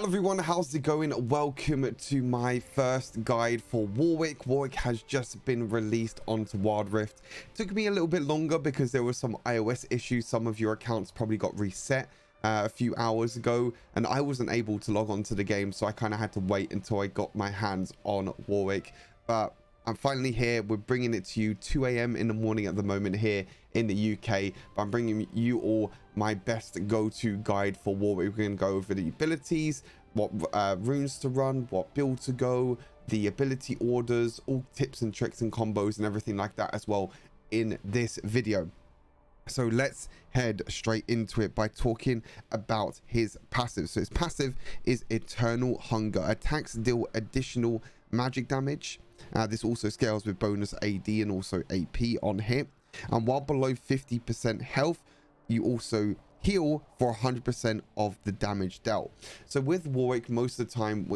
Hello everyone, how's it going? Welcome to my first guide for Warwick. Warwick has just been released onto Wild Rift. Took me a little bit longer because there were some iOS issues. Some of your accounts probably got reset a few hours ago and I wasn't able to log on to the game, so I kind of had to wait until I got my hands on Warwick. But I'm finally here. We're bringing it to you 2 a.m. in the morning at the moment here in the UK, but I'm bringing you all my best go-to guide for Warwick. We're going to go over the abilities, what runes to run, what build to go, the ability orders, all tips and tricks and combos and everything like that as well in this video. So let's head straight into it by talking about his passive. So his passive is Eternal Hunger. Attacks deal additional magic damage. This also scales with bonus AD and also AP on hit. And while below 50% health, you also heal for 100% of the damage dealt. So with Warwick, most of the time,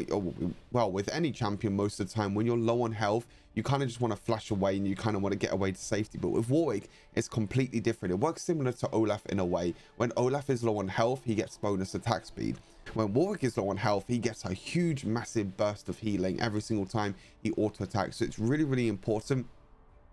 well, with any champion, most of the time, when you're low on health, you kind of just want to flash away and you kind of want to get away to safety. But with Warwick, it's completely different. It works similar to Olaf in a way. When Olaf is low on health, he gets bonus attack speed. When Warwick is low on health, he gets a huge, massive burst of healing every single time he auto attacks. So it's really, really important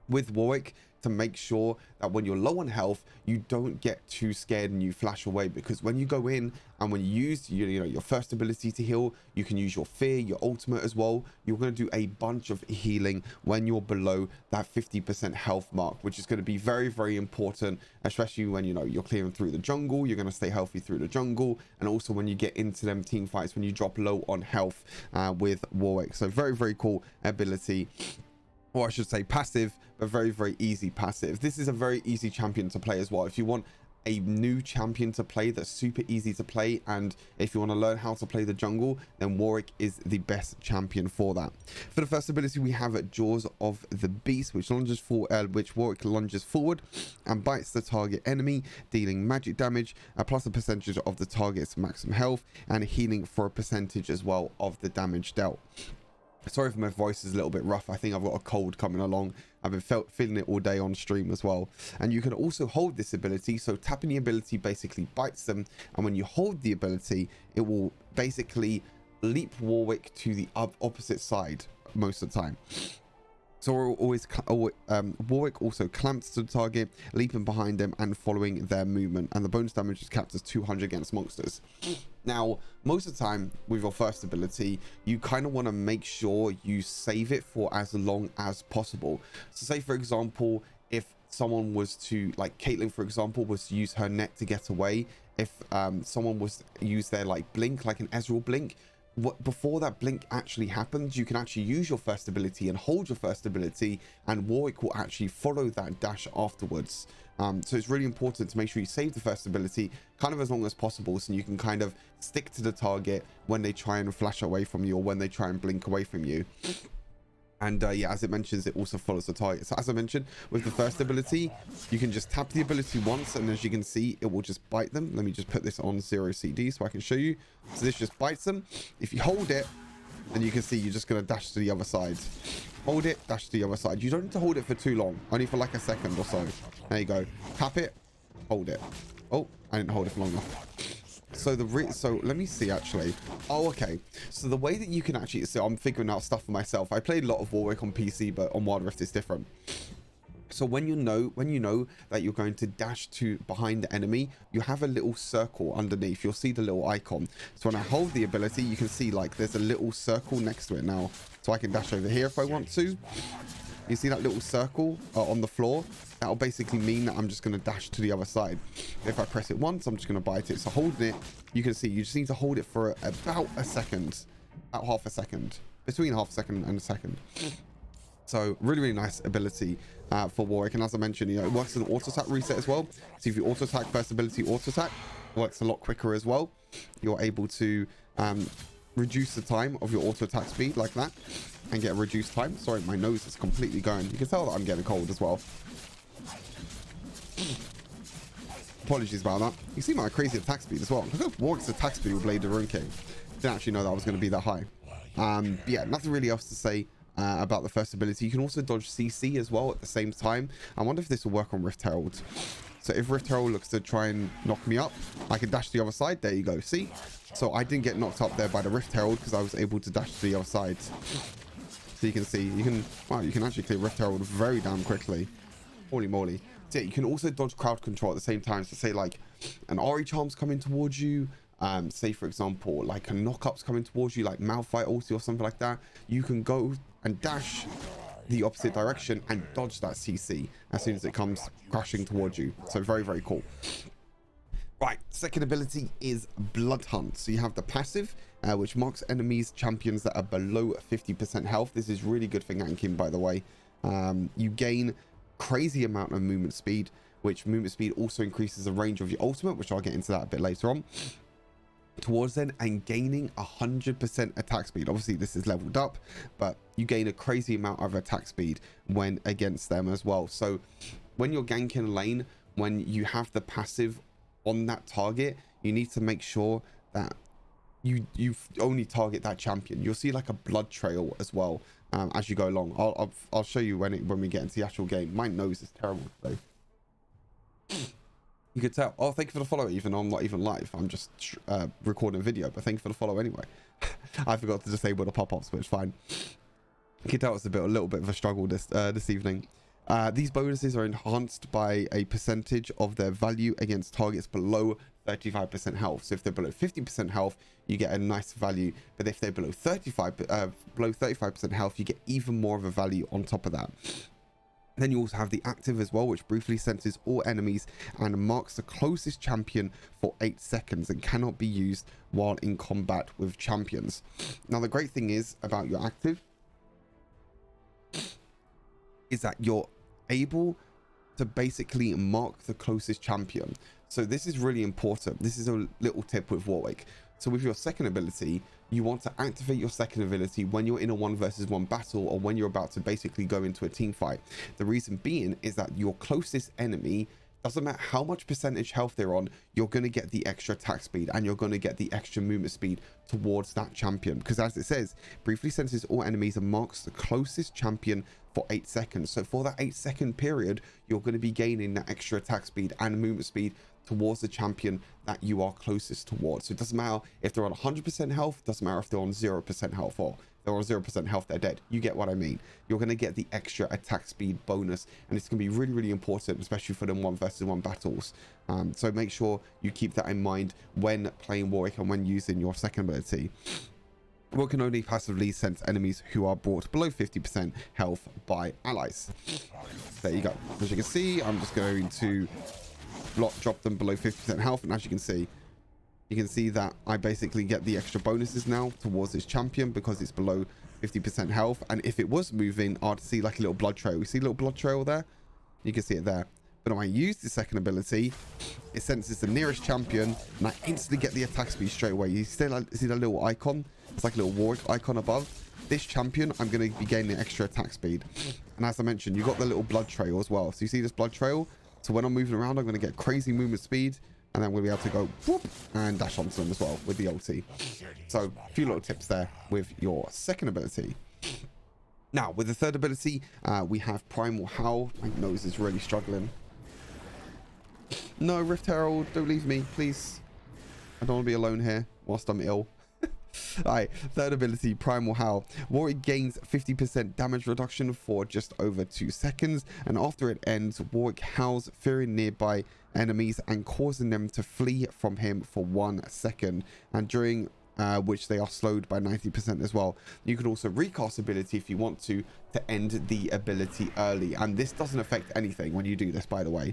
with Warwick to make sure that when you're low on health, you don't get too scared and you flash away, because when you go in and when you use your first ability to heal, you can use your fear, your ultimate as well. You're going to do a bunch of healing when you're below that 50% health mark, which is going to be very, very important, especially when you're clearing through the jungle. You're going to stay healthy through the jungle, and also when you get into them team fights when you drop low on health with Warwick. So very, very cool ability, or I should say passive, but very, very easy passive. This is a very easy champion to play as well. If you want a new champion to play that's super easy to play, and if you want to learn how to play the jungle, then Warwick is the best champion for that. For the first ability, we have Jaws of the Beast, which Warwick lunges forward and bites the target enemy, dealing magic damage plus a percentage of the target's maximum health, and healing for a percentage as well of the damage dealt. Sorry if my voice is a little bit rough. I think I've got a cold coming along. I've been feeling it all day on stream as well. And you can also hold this ability. So tapping the ability basically bites them. And when you hold the ability, it will basically leap Warwick to the opposite side most of the time. So Warwick also clamps to the target, leaping behind them and following their movement, and the bonus damage is capped as 200 against monsters. Now, most of the time with your first ability, you kind of want to make sure you save it for as long as possible. So say, for example, if someone was to, like Caitlyn, for example, was to use her net to get away, if someone was to use their blink, like an Ezreal blink, before that blink actually happens, you can actually use your first ability and hold your first ability, and Warwick will actually follow that dash afterwards. So it's really important to make sure you save the first ability kind of as long as possible, so you can kind of stick to the target when they try and flash away from you or when they try and blink away from you. And yeah, as it mentions, it also follows the target. So as I mentioned, with the first ability, you can just tap the ability once, and as you can see, it will just bite them. Let me just put this on 0 CD so I can show you. So this just bites them. If you hold it, then you can see you're just going to dash to the other side. Hold it, dash to the other side. You don't need to hold it for too long, only for like a second or so. There you go. Tap it, hold it. Oh, I didn't hold it for long enough. So let me see actually. Oh, okay. So the way that you can actually, so I'm figuring out stuff for myself. I played a lot of Warwick on PC, but on Wild Rift it's different. So when you know that you're going to dash to behind the enemy, you have a little circle underneath. You'll see the little icon. So when I hold the ability, you can see like there's a little circle next to it now. So I can dash over here if I want to. You see that little circle on the floor? That'll basically mean that I'm just going to dash to the other side. If I press it once, I'm just going to bite it. So holding it, you can see you just need to hold it for about a second, about half a second, between half a second and a second. So really, really nice ability for Warwick. And as I mentioned, it works as an auto attack reset as well. So if you auto attack, first ability auto attack, works a lot quicker as well. You're able to reduce the time of your auto attack speed like that and get a reduced time. Sorry, my nose is completely going. You can tell that I'm getting cold as well. Apologies about that. You see my crazy attack speed as well. Look at Warwick's attack speed with Blade of Rune King. Didn't actually know that was going to be that high. Yeah, nothing really else to say about the first ability. You can also dodge CC as well at the same time. I wonder if this will work on Rift Herald. So if Rift Herald looks to try and knock me up, I can dash to the other side. There you go. See? So I didn't get knocked up there by the Rift Herald because I was able to dash to the other side. So you can see, wow, you can actually clear Rift Herald very damn quickly. Holy moly. So yeah, you can also dodge crowd control at the same time. So say like an Ari Charm's coming towards you. Say for example, like a knock-up's coming towards you, like Malphite ulti or something like that. You can go and dash the opposite direction and dodge that CC as soon as it comes crashing towards you. So very, very cool. Right, second ability is Blood Hunt. So you have the passive, which marks enemies, champions that are below 50% health. This is really good for ganking, by the way. You gain crazy amount of movement speed, which movement speed also increases the range of your ultimate, which I'll get into that a bit later on. Towards then, and gaining 100% attack speed. Obviously this is leveled up, but you gain a crazy amount of attack speed when against them as well. So when you're ganking a lane, when you have the passive on that target, you need to make sure that you only target that champion. You'll see like a blood trail as well as you go along. I'll show you when we get into the actual game. My nose is terrible today. You could tell. Oh, thank you for the follow, even though I'm not even live. I'm just recording a video, but thank you for the follow anyway. I forgot to disable the pop-ups, but it's fine. You can tell it's a little bit of a struggle this evening. These bonuses are enhanced by a percentage of their value against targets below 35% health. So if they're below 50% health, you get a nice value. But if they're below 35% health, you get even more of a value on top of that. Then you also have the active as well, which briefly senses all enemies and marks the closest champion for 8 seconds and cannot be used while in combat with champions. Now, the great thing is about your active is that you're able to basically mark the closest champion. So this is really important. This is a little tip with Warwick. So with your second ability, you want to activate your second ability when you're in a 1 versus 1 battle, or when you're about to basically go into a team fight. The reason being is that your closest enemy, doesn't matter how much percentage health they're on, you're going to get the extra attack speed and you're going to get the extra movement speed towards that champion, because as it says, briefly senses all enemies and marks the closest champion for 8 seconds. So for that 8-second period, you're going to be gaining that extra attack speed and movement speed towards the champion that you are closest towards. So it doesn't matter if they're on 100% health, doesn't matter if they're on 0% health, or they're on 0% health, they're dead. You get what I mean. You're going to get the extra attack speed bonus, and it's going to be really, really important, especially for them 1 versus 1 battles. So make sure you keep that in mind when playing Warwick and when using your second ability. Warwick can only passively sense enemies who are brought below 50% health by allies. There you go. As you can see, I'm just going to drop them below 50% health, and as you can see that I basically get the extra bonuses now towards this champion because it's below 50% health. And if it was moving, I'd see like a little blood trail. You see a little blood trail there? You can see it there. But when I use the second ability, it senses the nearest champion and I instantly get the attack speed straight away. You see that little icon? It's like a little Warwick icon above. This champion, I'm going to be gaining extra attack speed. And as I mentioned, you got the little blood trail as well. So you see this blood trail? So when I'm moving around, I'm going to get crazy movement speed, and then we'll be able to go whoop and dash onto them as well with the ulti. So a few little tips there with your second ability. Now with the third ability, we have Primal Howl. My nose is really struggling. No, Rift Herald, don't leave me, please. I don't want to be alone here whilst I'm ill. Alright, third ability, Primal Howl. Warwick gains 50% damage reduction for just over 2 seconds, and after it ends, Warwick howls, fearing nearby enemies and causing them to flee from him for 1 second, and during which they are slowed by 90% as well. You can also recast ability if you want to end the ability early, and this doesn't affect anything when you do this, by the way.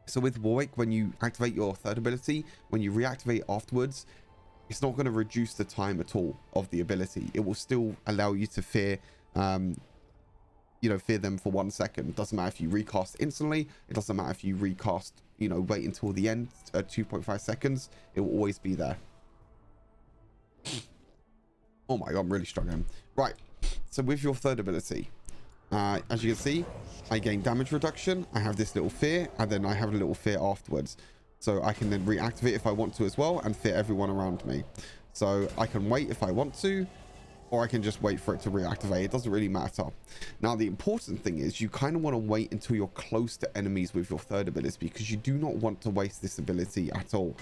So with Warwick, when you activate your third ability, when you reactivate afterwards, it's not going to reduce the time at all of the ability. It will still allow you to fear them for 1 second. Doesn't matter if you recast instantly. It doesn't matter if you recast, wait until the end, 2.5 seconds. It will always be there. Oh my god, I'm really struggling. Right, so with your third ability, as you can see, I gain damage reduction. I have this little fear, and then I have a little fear afterwards. So I can then reactivate if I want to as well, and fear everyone around me. So I can wait if I want to, or I can just wait for it to reactivate. It doesn't really matter. Now, the important thing is you kind of want to wait until you're close to enemies with your third ability, because you do not want to waste this ability at all.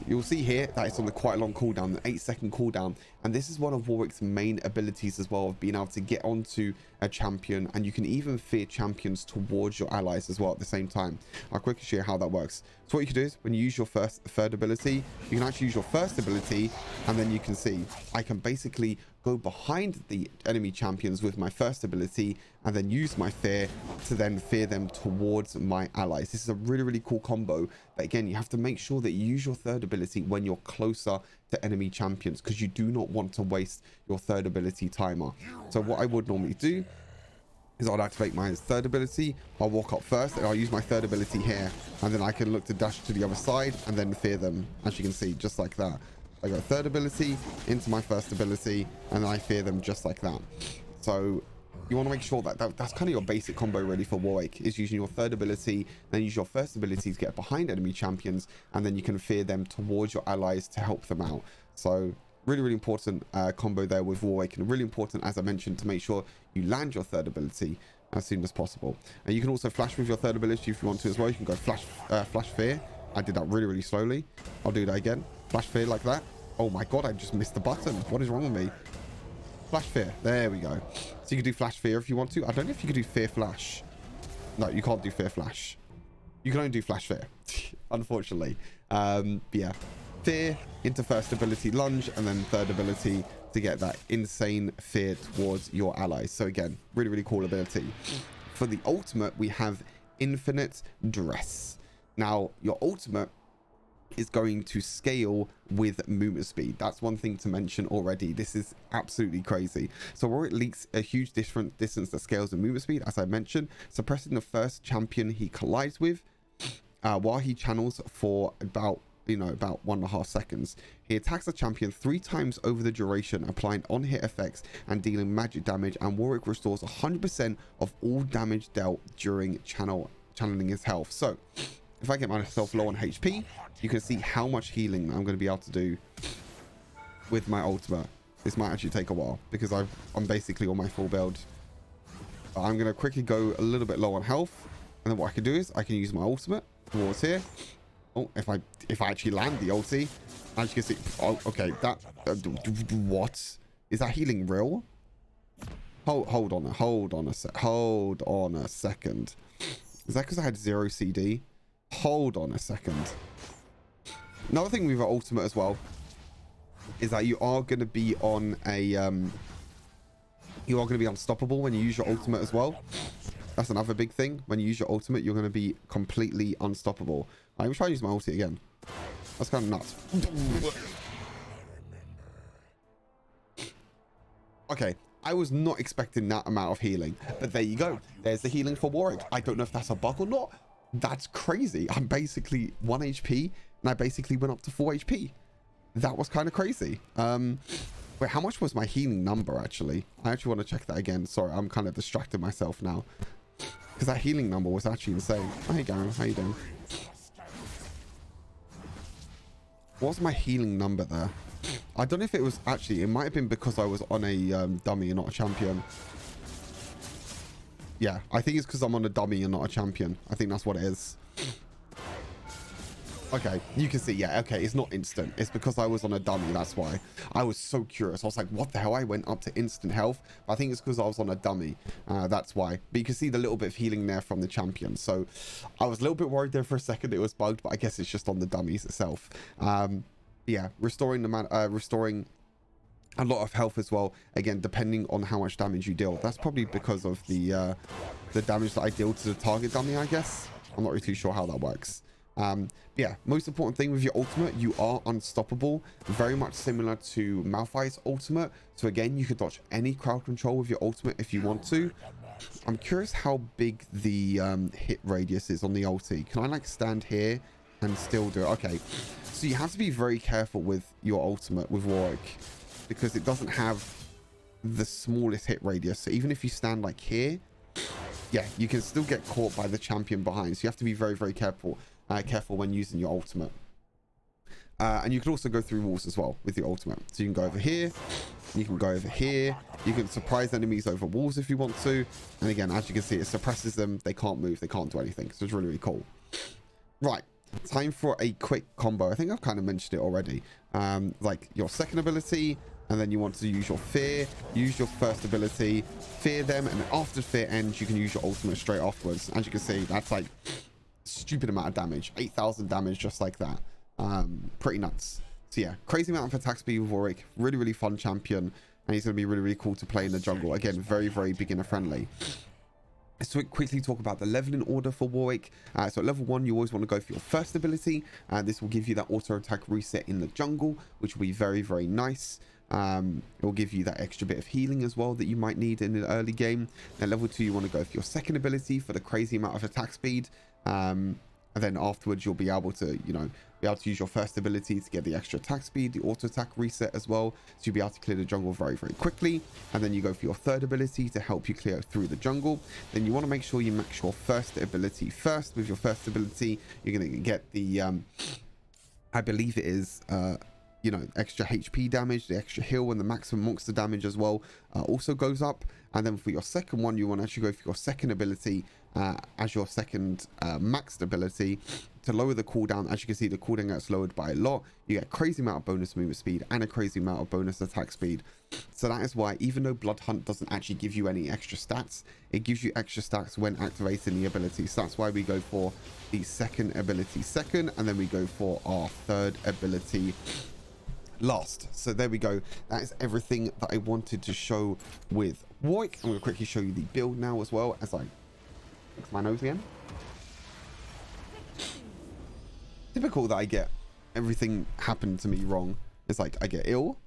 You'll see here that it's on a quite long cooldown, an 8-second cooldown, and this is one of Warwick's main abilities as well, of being able to get onto a champion, and you can even fear champions towards your allies as well at the same time. I'll quickly show you how that works. So what you can do is when you use your third ability, you can actually use your first ability, and then you can see I can basically go behind the enemy champions with my first ability and then use my fear to then fear them towards my allies. This is a really, really cool combo, but again, you have to make sure that you use your third ability when you're closer to enemy champions, because you do not want to waste your third ability timer. So what I would normally do is I'll activate my third ability, I'll walk up first, and I'll use my third ability here, and then I can look to dash to the other side and then fear them, as you can see, just like that. I go third ability into my first ability, and I fear them just like that. So you want to make sure that, that's kind of your basic combo really for Warwick, is using your third ability, then use your first ability to get behind enemy champions, and then you can fear them towards your allies to help them out. So really, really important combo there with Warwick, and really important, as I mentioned, to make sure you land your third ability as soon as possible. And you can also flash with your third ability if you want to as well. You can go flash fear. I did that really, really slowly. I'll do that again. Flash fear like that. Oh my god, I just missed the button. What is wrong with me? Flash fear. There we go. So you can do flash fear if you want to. I don't know if you can do fear flash. No, you can't do fear flash. You can only do flash fear, unfortunately. But yeah, fear into first ability lunge, and then third ability to get that insane fear towards your allies. So again, really, really cool ability. For the ultimate, we have infinite dress. Now, your ultimate is going to scale with movement speed. That's one thing to mention already. This is absolutely crazy. So Warwick leaks a huge different distance that scales with movement speed, as I mentioned, suppressing the first champion he collides with while he channels for about 1.5 seconds. He attacks the champion 3 times over the duration, applying on-hit effects and dealing magic damage, and Warwick restores 100% of all damage dealt during channeling his health. So if I get myself low on HP, you can see how much healing I'm going to be able to do with my ultimate. This might actually take a while because I'm basically on my full build. But I'm going to quickly go a little bit low on health, and then what I can do is I can use my ultimate towards here. Oh, if I actually land the ulti, as you can see, oh, okay, that what is that healing real? Hold on a second. Is that because I had 0 CD? Hold on a second. Another thing with our ultimate as well is that you are going to be on a you are going to be unstoppable when you use your ultimate as well. That's another big thing. When you use your ultimate, you're going to be completely unstoppable. I'm trying to use my ulti again. That's kind of nuts. Okay, I was not expecting that amount of healing, but there you go. There's the healing for Warwick. I don't know if that's a bug or not. That's crazy. I'm basically 1 HP, and I basically went up to 4 HP. That was kind of crazy. Wait, how much was my healing number, actually? I actually want to check that again. Sorry, I'm kind of distracted myself now, because that healing number was actually insane. Hey, Garen, how you doing? What's my healing number there? I don't know if it was actually, it might have been because I was on a dummy and not a champion. Yeah, I think it's because I'm on a dummy and not a champion. I think that's what it is. Okay, you can see, yeah, okay, it's not instant. It's because I was on a dummy, that's why. I was so curious. I was like, what the hell? I went up to instant health. But I think it's because I was on a dummy. That's why. But you can see the little bit of healing there from the champion. So I was a little bit worried there for a second it was bugged, but I guess it's just on the dummies itself. Yeah, restoring a lot of health as well, again depending on how much damage you deal. That's probably because of the damage that I deal to the target dummy, I guess. I'm not really too sure how that works. Yeah, most important thing with your ultimate, you are unstoppable, very much similar to Malphite's ultimate. So again, you could dodge any crowd control with your ultimate if you want to. I'm curious how big the hit radius is on the ulti. Can I like stand here and still do it? Okay, so you have to be very careful with your ultimate with Warwick, because it doesn't have the smallest hit radius. So even if you stand like here, yeah, you can still get caught by the champion behind. So you have to be very, very careful when using your ultimate. And you can also go through walls as well with your ultimate. So you can go over here, you can go over here, you can surprise enemies over walls if you want to. And again, as you can see, it suppresses them. They can't move, they can't do anything. So it's really, really cool. Right, time for a quick combo. I think I've kind of mentioned it already. Like your second ability, and then you want to use your fear, use your first ability, fear them, and after fear ends, you can use your ultimate straight afterwards. As you can see, that's like stupid amount of damage, 8,000 damage just like that. Pretty nuts. So yeah, crazy amount of attack speed with Warwick. Really, really fun champion, and he's going to be really, really cool to play in the jungle. Again, very, very beginner friendly. Let's quickly talk about the leveling order for Warwick. So at level 1, you always want to go for your first ability. This will give you that auto attack reset in the jungle, which will be very, very nice. It will give you that extra bit of healing as well that you might need in the early game. At level 2, you want to go for your second ability for the crazy amount of attack speed. And then afterwards, you'll be able to, be able to use your first ability to get the extra attack speed, the auto attack reset as well. So you'll be able to clear the jungle very, very quickly. And then you go for your third ability to help you clear through the jungle. Then you want to make sure you max your first ability first. With your first ability, you're going to get the, I believe it is, extra HP damage, the extra heal, and the maximum monster damage as well also goes up. And then for your second one, you want to actually go for your second ability as your second maxed ability to lower the cooldown. As you can see, the cooldown gets lowered by a lot. You get a crazy amount of bonus movement speed and a crazy amount of bonus attack speed. So that is why, even though Blood Hunt doesn't actually give you any extra stats, it gives you extra stats when activating the ability. So that's why we go for the second ability second, and then we go for our third ability last. So there we go. That is everything that I wanted to show with Warwick. I'm going to quickly show you the build now as well, as I fix my nose again. Typical that I get everything happen to me wrong. It's like I get ill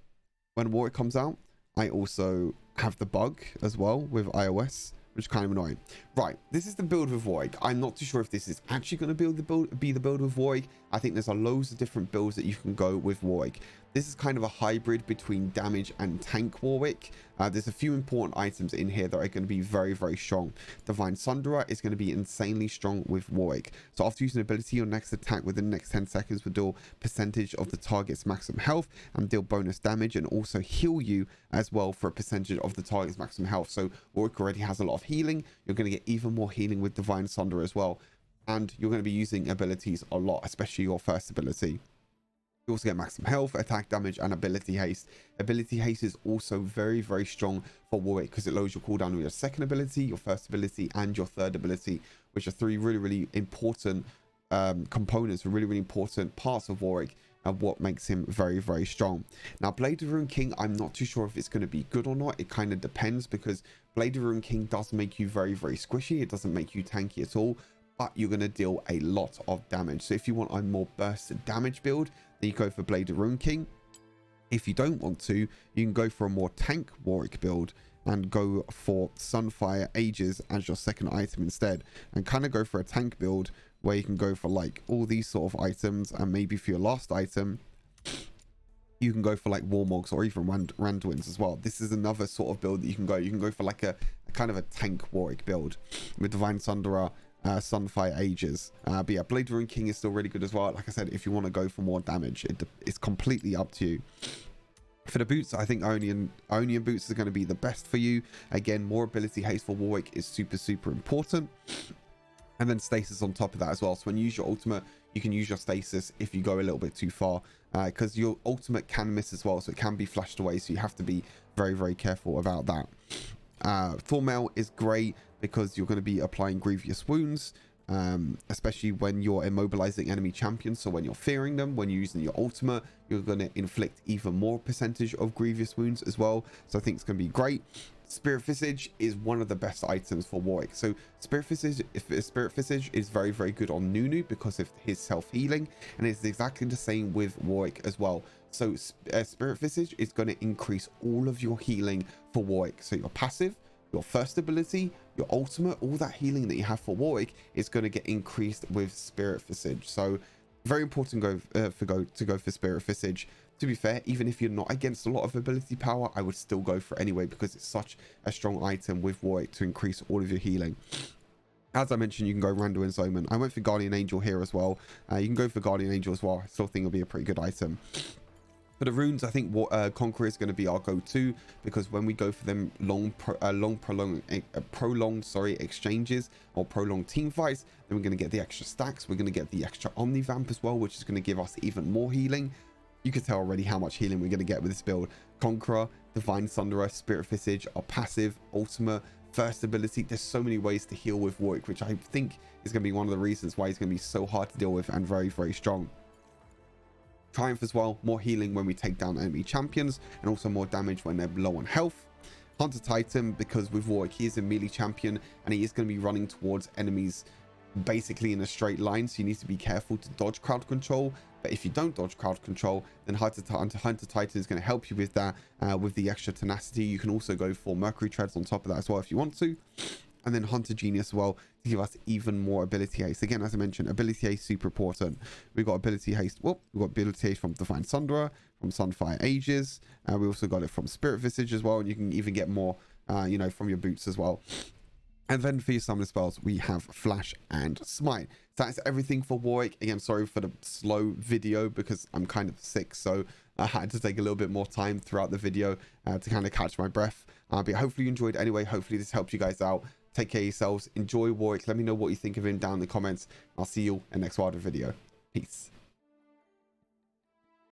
when Warwick comes out. I also have the bug as well with iOS, which is kind of annoying. Right, this is the build with Warwick. I'm not too sure if this is actually going to be the build with Warwick. I think there's loads of different builds that you can go with Warwick. This is kind of a hybrid between damage and tank Warwick. There's a few important items in here that are going to be very, very strong. Divine Sunderer is going to be insanely strong with Warwick. So after using an ability, your next attack within the next 10 seconds will deal percentage of the target's maximum health and deal bonus damage, and also heal you as well for a percentage of the target's maximum health. So Warwick already has a lot of healing. You're going to get even more healing with Divine Sunderer as well. And you're going to be using abilities a lot, especially your first ability. You also get maximum health, attack damage, and ability haste. Ability haste is also very, very strong for Warwick because it lowers your cooldown with your second ability, your first ability, and your third ability, which are three really, really important components, really, really important parts of Warwick and what makes him very, very strong. Now, Blade of the Rune King, I'm not too sure if it's going to be good or not. It kind of depends, because Blade of the Rune King does make you very, very squishy. It doesn't make you tanky at all, but you're going to deal a lot of damage. So if you want a more bursted damage build, then you go for Blade of the Rune King. If you don't want to, you can go for a more tank Warwick build and go for Sunfire Ages as your second item instead, and kind of go for a tank build where you can go for like all these sort of items, and maybe for your last item you can go for like Warmogs or even Randuins as well. This is another sort of build that you can go for like a kind of a tank Warwick build with Divine Sunderer, Sunfire Ages. But yeah, Blade of the Rune King is still really good as well. Like I said, if you want to go for more damage, it's completely up to you. For the boots, I think Ionian boots are going to be the best for you. Again, more ability haste for Warwick is super, super important. And then stasis on top of that as well. So when you use your ultimate, you can use your stasis if you go a little bit too far, because your ultimate can miss as well, so it can be flashed away. So you have to be very, very careful about that. Full Mail is great because you're going to be applying grievous wounds, especially when you're immobilizing enemy champions. So when you're fearing them, when you're using your ultimate, you're going to inflict even more percentage of grievous wounds as well. So I think it's going to be great. Spirit Visage is one of the best items for Warwick. So Spirit Visage is very, very good on Nunu because of his self-healing, and it's exactly the same with Warwick as well. So Spirit Visage is going to increase all of your healing for Warwick. So your passive, your first ability, your ultimate, all that healing that you have for Warwick is going to get increased with Spirit Visage. So very important to go for Spirit Visage. To be fair, even if you're not against a lot of ability power, I would still go for it anyway, because it's such a strong item with Warwick to increase all of your healing. As I mentioned, you can go Randuin's Omen. I went for Guardian Angel here as well. You can go for Guardian Angel as well. I still think it'll be a pretty good item. For the runes, I think Conqueror is going to be our go-to, because when we go for them prolonged exchanges or prolonged team fights, then we're going to get the extra stacks. We're going to get the extra Omnivamp as well, which is going to give us even more healing. You can tell already how much healing we're going to get with this build. Conqueror, Divine Sunderer, Spirit Visage, our passive, ultimate, first ability. There's so many ways to heal with Warwick, which I think is going to be one of the reasons why he's going to be so hard to deal with and very, very strong. Triumph as well, more healing when we take down enemy champions, and also more damage when they're low on health. Hunter Titan, because with Warwick, he is a melee champion and he is going to be running towards enemies basically in a straight line, so you need to be careful to dodge crowd control. But if you don't dodge crowd control, then Hunter Titan is going to help you with that, with the extra tenacity. You can also go for Mercury Treads on top of that as well if you want to. And then Hunter Genius as well, to give us even more ability haste. Again, as I mentioned, ability haste super important. We've got ability haste. We've got ability haste from Divine Sunderer, from Sunfire Aegis. We also got it from Spirit Visage as well, and you can even get more, you know, from your boots as well. And then for your summoner spells, we have Flash and Smite. So that's everything for Warwick. Again, sorry for the slow video because I'm kind of sick, so I had to take a little bit more time throughout the video to kind of catch my breath. But hopefully you enjoyed anyway. Hopefully this helped you guys out. Take care of yourselves. Enjoy Warwick. Let me know what you think of him down in the comments. I'll see you in the next Wilder video. Peace.